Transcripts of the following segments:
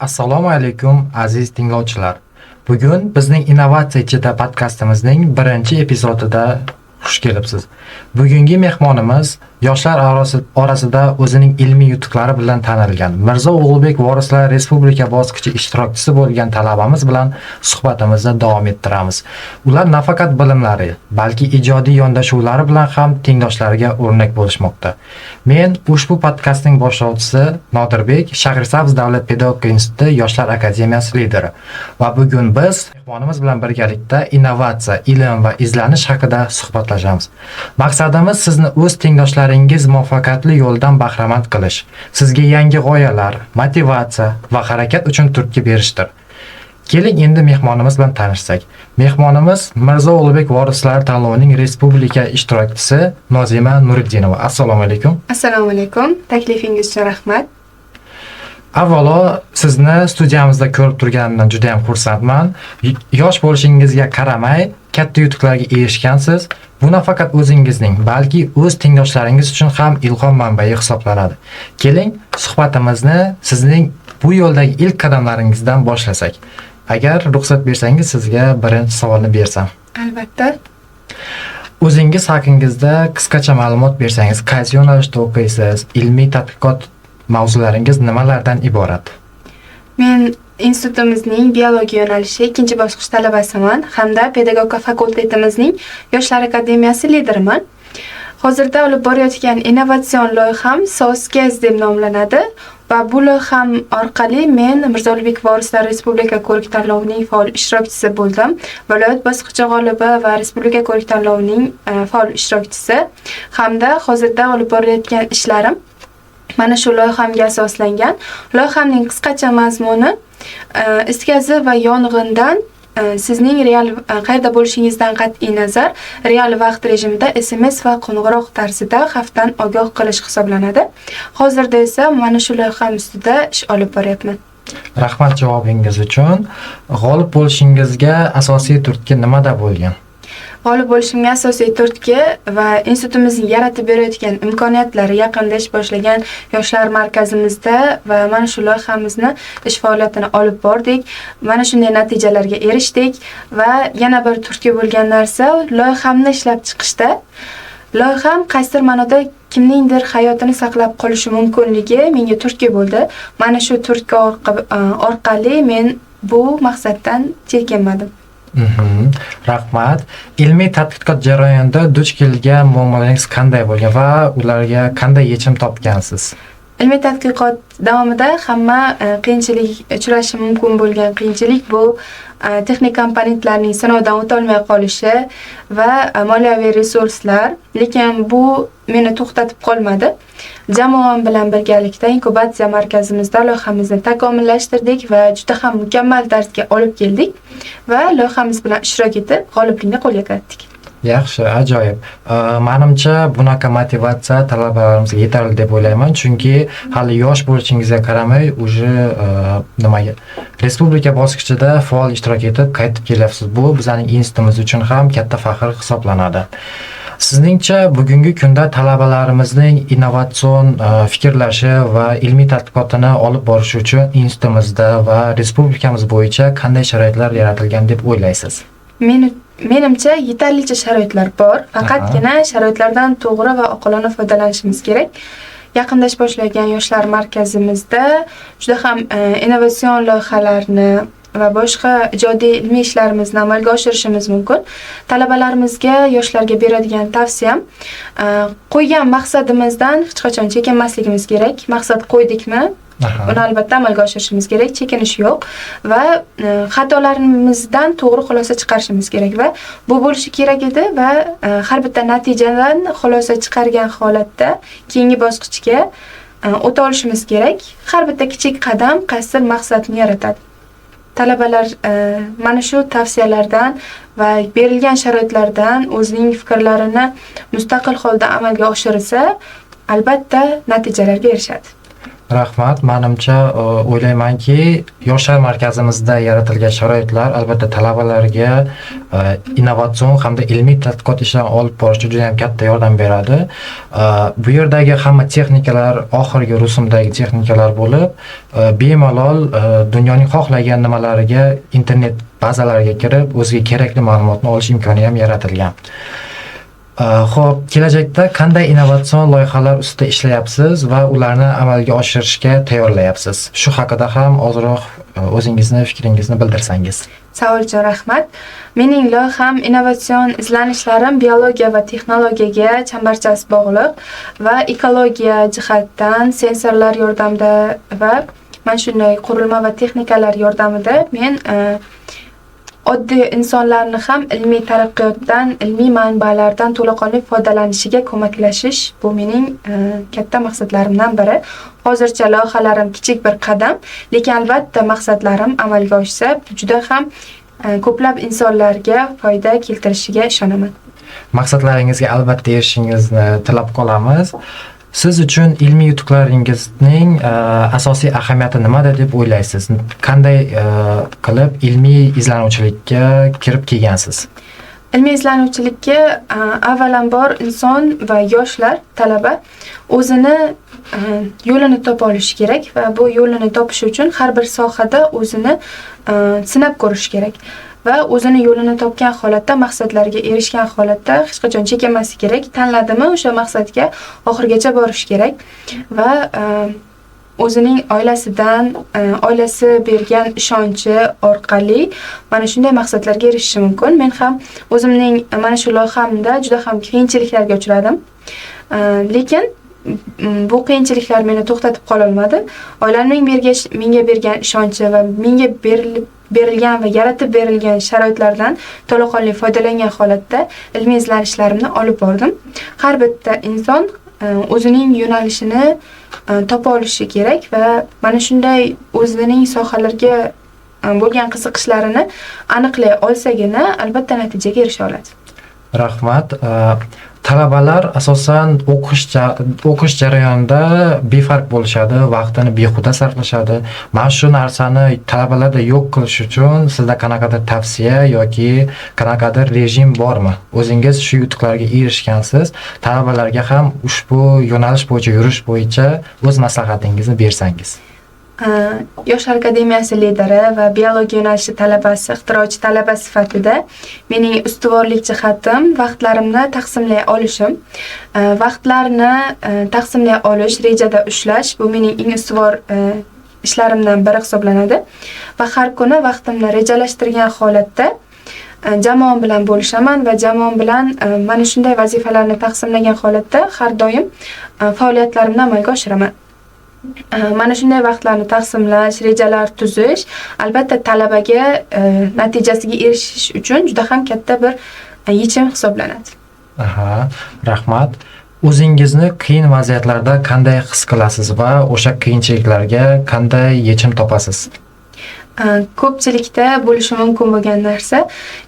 Assalomu alaykum aziz tinglovchilar. Bugun bizning innovatsiya ichida podkastimizning birinchi epizodida xush kelibsiz. Bugungi mehmonimiz yoshlar orasida o'zining ilmiy yutuqlari bilan tanilgan Mirzo Ulug'bek Vorislar Respublika bosqichi ishtirokchisi bo'lgan talabamiz bilan suhbatimizni davom ettiramiz. Ular nafaqat bilimlari, balki ijodiy yondashuvlari bilan ham tengdoshlariga o'rnak bo'lishmoqda. Men ushbu podkastning boshlovchisi Nodirbek, Shahrisabz davlat pedagogika instituti Yoshlar akademiyasi lideri. Va bugun biz mehmonimiz bilan birgalikda innovatsiya, ilm va izlanish haqida suhbatlashamiz. Maqsadimiz sizni o'z tengdoshlaringiz muvaffaqiyatli yo'ldan bahramand qilish, sizga yangi g'oyalar, motivatsiya va harakat uchun turtki berishdir. Keling endi mehmonimiz bilan tanishsak. Mehmonimiz Mirzo Ulug'bek Vorislar tanlovining respublika ishtirokchisi Nozima Nuriddinova. Assalomu alaykum. Assalomu alaykum. Taklifingiz uchun rahmat. Avvalo, sizni studiyamizda ko'rib turganimdan juda ham xursandman. Yosh bo'lishingizga qaramay, katta yutuqlarga erishgansiz. Bu nafaqat o'zingizning, balki o'z tengdoshlaringiz uchun ham ilhom manbai hisoblanadi. Keling, suhbatimizni sizning bu yo'ldagi ilk qadamlaringizdan boshlasak. Agar ruxsat bersangiz, sizga birinchi savolni bersam. Albatta. O'zingiz haqingizda qisqacha ma'lumot bersangiz, qaysi yo'nalishda o'qiysiz? Ilmiy tadqiqot mavzularingiz nimalardan iborat? Men institutimizning biologiya yo'nalishi 2-bosqich talabasiman hamda pedagogika fakultetimizning Yoshlar akademiyasi lideriman. Hozirda olib borayotgan innovatsion loyiham SOSGAZ deb nomlanadi va bu loyiham orqali men Mirzo Ulug'bek Vorislar Respublika ko'rik-tanlovining faol ishtirokchisi bo'ldim. Viloyat bosqichi g'olibi va respublika ko'rik-tanlovining faol ishtirokchisi hamda hozirda olib borayotgan ishlarim mana shu loyihamga asoslangan. Loyihamning qisqacha mazmuni is-gazi va yong'indan sizning real qayerda bo'lishingizdan qat'iy nazar real vaqt rejimida SMS va qo'ng'iroq tarzida xavfdan ogoh qilish hisoblanadi. Hozirda esa mana shu loyiham ustida ish olib boryapman. Rahmat javobingiz uchun. G'olib bo'lishingizga asosiy turtki nimada bo'lgan? G'olib bo'lishimga asosiy turtki va institutimizning yaratib berayotgan imkoniyatlari, yaqinda ish boshlagan yoshlar markazimizda va mana shu loyihamizni ish faoliyatini olib bordik. Mana shunday natijalarga erishdik va yana bir turtki bo'lgan narsa loyihamni ishlab chiqishda. Loyiham qaysidir ma'noda kimningdir hayotini saqlab qolishi mumkinligi menga turtki bo'ldi. Mana shu turtki orqali men bu maqsaddan chekinmadim. Rahmat. Ilmiy tadqiqot jarayonida duch kelgan muammolaringiz qanday bo'lgan va ularga qanday yechim topgansiz? Ilmiy tadqiqot davomida hamma qiyinchilik uchrashi mumkin bo'lgan qiyinchilik bu texnik komponentlarning sinovdan o'tolmay qolishi va moliyaviy resurslar. Lekin bu meni to'xtatib qolmadi. Jamoam bilan birgalikda inkubatsiya markazimizda loyihamizni takomillashtirdik va juda ham mukammal darajaga olib keldik va loyihamiz bilan ishtirok etib g'oliblikni qo'lga kiritdik. Yaxshi, ajoyib. Menimcha bunaqa motivatsiya talabalarimizga yetarli deb o'ylayman, chunki hali yosh bo'lishingizga qaramay, respublika bosqichida faol ishtirok etib qaytib kelyapsiz. Bu bizning institutimiz uchun ham katta faxr hisoblanadi. Sizningcha bugungi kunda talabalarimizning innovatsion fikrlashi va ilmiy tadqiqotini olib borish uchun institutimizda va respublikamiz bo'yicha qanday sharoitlar yaratilgan deb o'ylaysiz? Menimcha yetarlicha sharoitlar bor. Faqatgina sharoitlardan to'g'ri va oqilona foydalanishimiz kerak. Yaqinda ish boshlagan yoshlar markazimizda juda ham innovatsion loyihalarni va boshqa ijodiy ilmiy ishlarimizni amalga oshirishimiz mumkin. Talabalarimizga, yoshlarga beradigan tavsiyam qo'ygan maqsadimizdan hech qachon chekinmasligimiz kerak. Maqsad qo'ydikmi, uni albatta amalga oshirishimiz kerak, chekinish yo'q va xatolarimizdan to'g'ri xulosa chiqarishimiz kerak va bu bo'lishi kerak edi va har bitta natijadan xulosa chiqargan holatda keyingi bosqichga o'ta olishimiz kerak. Har bitta kichik qadam qaysidir maqsadni yaratadi. Talabalar mana shu tavsiyalardan va berilgan sharoitlardan o'zining fikrlarini mustaqil holda amalga oshirsa, albatta natijalarga erishadi. Rahmat. Menimcha o'ylaymanki, yoshlar markazimizda yaratilgan sharoitlar albatta talabalarga innovatsion hamda ilmiy tadqiqot ishlarini olib borishda juda ham katta yordam beradi. Bu yerdagi hamma texnikalar oxirgi rusumdagi texnikalar bo'lib, bemalol dunyoning xohlagan nimalariga internet bazalariga kirib, o'ziga kerakli ma'lumotni olish imkoni ham yaratilgan. Xo'p, kelajakda qanday innovatsion loyihalar ustida ishlayapsiz va ularni amalga oshirishga tayyorlayapsiz? Shu haqida ham ozroq fikringizni bildirsangiz. Savol uchun rahmat. Mening loyiham innovatsion izlanishlarim biologiya va texnologiyaga chambarchas bog'liq va ekologiya jihatdan sensorlar yordamida va mana shunday qurilma va texnikalar yordamida men oddiy insonlarni ham ilmiy taraqqiyotdan, ilmiy manbalardan to'laqonli foydalanishiga ko'maklashish bu mening katta maqsadlarimdan biri. Hozircha loyihalarim kichik bir qadam, lekin albatta maqsadlarim amalga oshsa, juda ham ko'plab insonlarga foyda keltirishiga ishonaman. Maqsadlaringizga albatta erishishingizni tilab qolamiz. Siz uchun ilmiy yutuqlaringizning asosiy ahamiyati nimada deb o'ylaysiz? Qanday qilib ilmiy izlanuvchilikka kirib kelgansiz? Ilmiy izlanuvchilikka avvalambor inson va yoshlar, talaba o'zini yo'lini topa olishi kerak va bu yo'lini topish uchun har bir sohada o'zini sinab ko'rish kerak. Va o'zini yo'lini topgan holatda, maqsadlariga erishgan holatda hech qachon chekinmaslik kerak. Tanladimi, o'sha maqsadga oxirigacha borish kerak va o'zining oilasidan, oilasi bergan ishonchi orqali mana shunday maqsadlarga erishishi mumkin. Men ham o'zimning mana shu loyihamda juda ham qiyinchiliklarga uchradim. Lekin bu qiyinchiliklar meni to'xtatib qola olmadi. Oilamning menga bergan ishonchi va menga berilgan va yaratib berilgan sharoitlardan to'laqonli foydalangan holatda ilmiy izlanishlarimni olib bordim. Har bitta inson o'zining yo'nalishini topa olishi kerak va mana shunday o'zining sohalarga bo'lgan qiziqishlarini aniqlay olsagina albatta natijaga erisha oladi. Rahmat. Talabalar asosan o'qish jarayonida befarq bo'lishadi, vaqtini behuda sarflashadi. Mana shu narsani talabalarda yo'q qilish uchun sizda qanaqadir tavsiya yoki qanaqadir rejim bormi? O'zingiz shu yutuqlarga erishgansiz, talabalarga ham ushbu yo'nalish bo'yicha yurish bo'yicha o'z maslahatingizni bersangiz. Yoshlar akademiyasi lideri va biologiya yo'nalishi talabasi, ixtirochi talaba sifatida mening ustuvorlik jihatim vaqtlarimni taqsimlay olishim. Vaqtlarni taqsimlay olish, rejada ushlash bu mening eng ustuvor ishlarimdan biri hisoblanadi va har kuni vaqtimni rejalashtirgan holatda jamoam bilan bo'lishaman va jamoam bilan mana shunday vazifalarni taqsimlagan holatda har doim faoliyatlarimni amalga oshiraman. Mana shunday vaqtlarni taqsimlash, rejalar tuzish albatta talabaga natijasiga erishish uchun juda ham katta bir yechim hisoblanadi. Rahmat. O'zingizni qiyin vaziyatlarda qanday his qilasiz va o'sha qiyinchiliklarga qanday yechim topasiz? Ko'pchilikda bo'lishi mumkin bo'lgan narsa,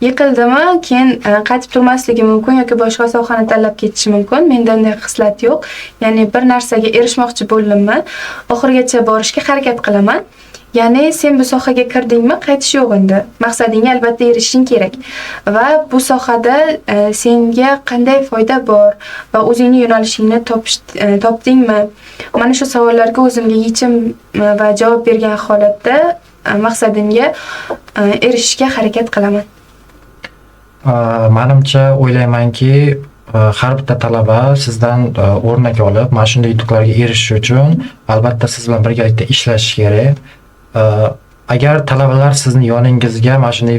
yiqildimi, keyin qaytib turmasligi mumkin yoki boshqa sohani tanlab ketishi mumkin. Menda unday xislat yo'q. Ya'ni bir narsaga erishmoqchi bo'ldimmi, oxirigacha borishga harakat qilaman. Ya'ni sen bu sohaga kirdingmi, qaytish yo'q endi. Maqsadingga albatta erishishing kerak. Va bu sohada senga qanday foyda bor va o'zingning yo'nalishingni topdingmi? Mana shu savollarga o'zimga yechim va javob bergan holatda maqsadimga erishishga harakat qilaman. Menimcha o'ylaymanki, har bitta talaba sizdan o'rnak olib, mana shunday yutuqlarga erishish uchun albatta siz bilan birgalikda ishlash kerak. Agar talabalar sizni yoningizga mana shunday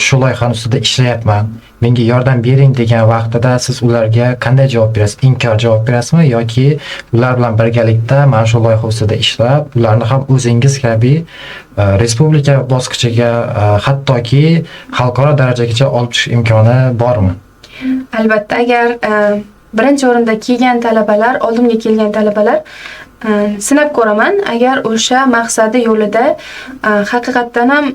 shu loyihani ustida ishlayapman, menga yordam bering degan vaqtida siz ularga qanday javob berasiz? Inkor javob berasizmi yoki ular bilan birgalikda mana shu loyiha ustida ishlab, ularni ham o'zingiz kabi respublika bosqichiga, hattoki xalqaro darajagacha olib chiqish imkoni bormi? Albatta, agar birinchi o'rinda oldimga kelgan talabalar sinab ko'raman. Agar o'sha maqsadi yo'lida haqiqatdan ham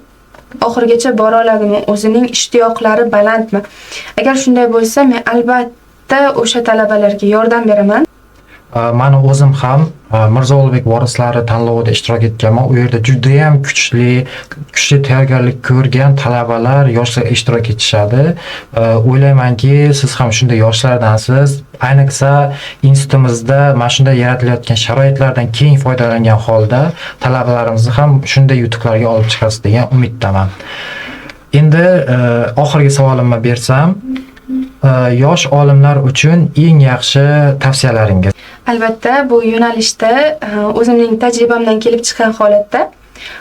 oxirigacha bora oladimi, o'zining ishtiyoqlari balandmi? Agar shunday bo'lsa, men albatta o'sha talabalarga yordam beraman. Mani o'zim ham Mirzo Ulug'bek vorislari tanlovida ishtirok etganman. U yerda juda ham kuchli tayyorgarlik ko'rgan talabalar, yoshlar ishtirok etishadi. O'ylaymanki, siz ham shunday yoshlardansiz. Ayniqsa institutimizda mana shunday yaratilayotgan sharoitlardan keng foydalangan holda talabalarimizni ham shunday yutuqlarga olib chiqasiz degan umiddaman. Endi oxirgi savolimni bersam, yosh olimlar uchun eng yaxshi tavsiyalaringiz? Albatta, bu yo'nalishda o'zimning tajribamdan kelib chiqqan holatda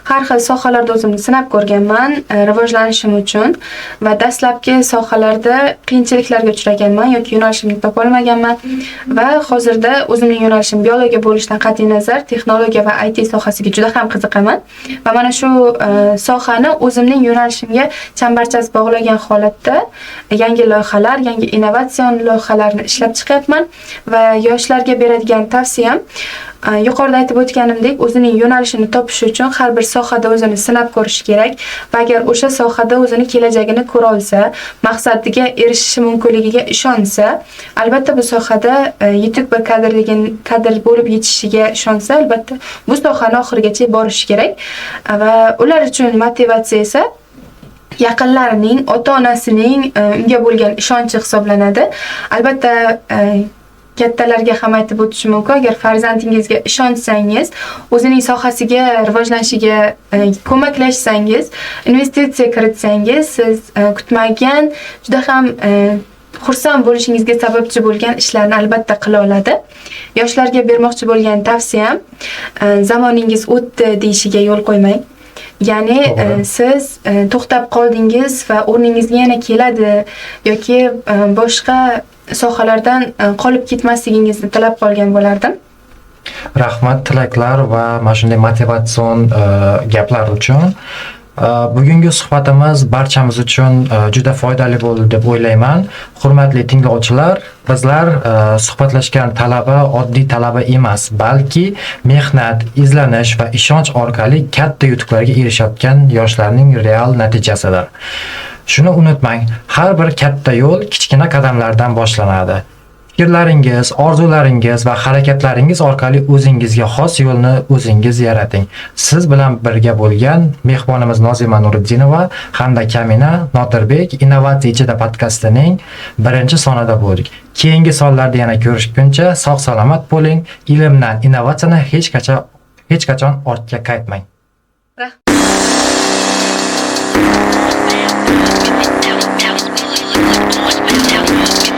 har xil sohalarda o'zimni sinab ko'rganman, rivojlanishim uchun va dastlabki sohalarda qiyinchiliklarga uchraganman yoki yo'nalishimni topa olmaganman va hozirda o'zimning yo'nalishim biologiya bo'lishidan qat'iy nazar texnologiya va IT sohasiga juda ham qiziqaman va mana shu sohani o'zimning yo'nalishimga chambarchas bog'lagan holatda yangi loyihalar, yangi innovatsion loyihalarni ishlab chiqyapman va yoshlarga beradigan tavsiyam yuqorida aytib o'tganimdek, o'zining yo'nalishini topish uchun har bir sohada o'zini sinab ko'rish kerak va agar o'sha sohada o'zini kelajagini ko'ra olsa, maqsadiga erishishi mumkinligiga ishonsa, albatta bu sohada yetuk bir kadr bo'lib yetishiga ishonsa, albatta bu sohani oxirigacha borish kerak va ular uchun motivatsiya esa yaqinlarining, ota-onasining unga bo'lgan ishonchi hisoblanadi. Albatta kattalarga ham aytib o'tishim mumkin, agar farzandingizga ishonsangiz, o'zining sohasiga rivojlanishiga ko'maklashsangiz, investitsiya kiritsangiz, siz kutmagan juda ham xursand bo'lishingizga sababchi bo'lgan ishlarni albatta qila oladi. Yoshlarga bermoqchi bo'lgan tavsiyam, zamoningiz o'tdi deyishiga yo'l qo'ymang. Ya'ni siz to'xtab qoldingiz va o'rningizga yana keladi yoki boshqa sohalardan qolib ketmasligingizni tilab qolgan bo'lardim. Rahmat, tilaklar va mana shunday motivatsion gaplar uchun. Bugungi suhbatimiz barchamiz uchun juda foydali bo'ldi deb o'ylayman. Hurmatli tinglovchilar, bizlar suhbatlashgan talaba oddiy talaba emas, balki mehnat, izlanish va ishonch orqali katta yutuqlarga erishayotgan yoshlarning real natijasidir. Shuni unutmang, har bir katta yo'l kichkina qadamlardan boshlanadi. Fikrlaringiz, orzularingiz va harakatlaringiz orqali o'zingizga xos yo'lni o'zingiz yarating. Siz bilan birga bo'lgan mehmonimiz Nozima Nuriddinova hamda Kamina Nodirbek Innovatsiya ichida podkastining 1-sonida bo'ldik. Keyingi sonlarda yana ko'rishguncha sog'-salomat bo'ling. Ilmdan innovatsiyani hech qachon ortga qaytmang. House music,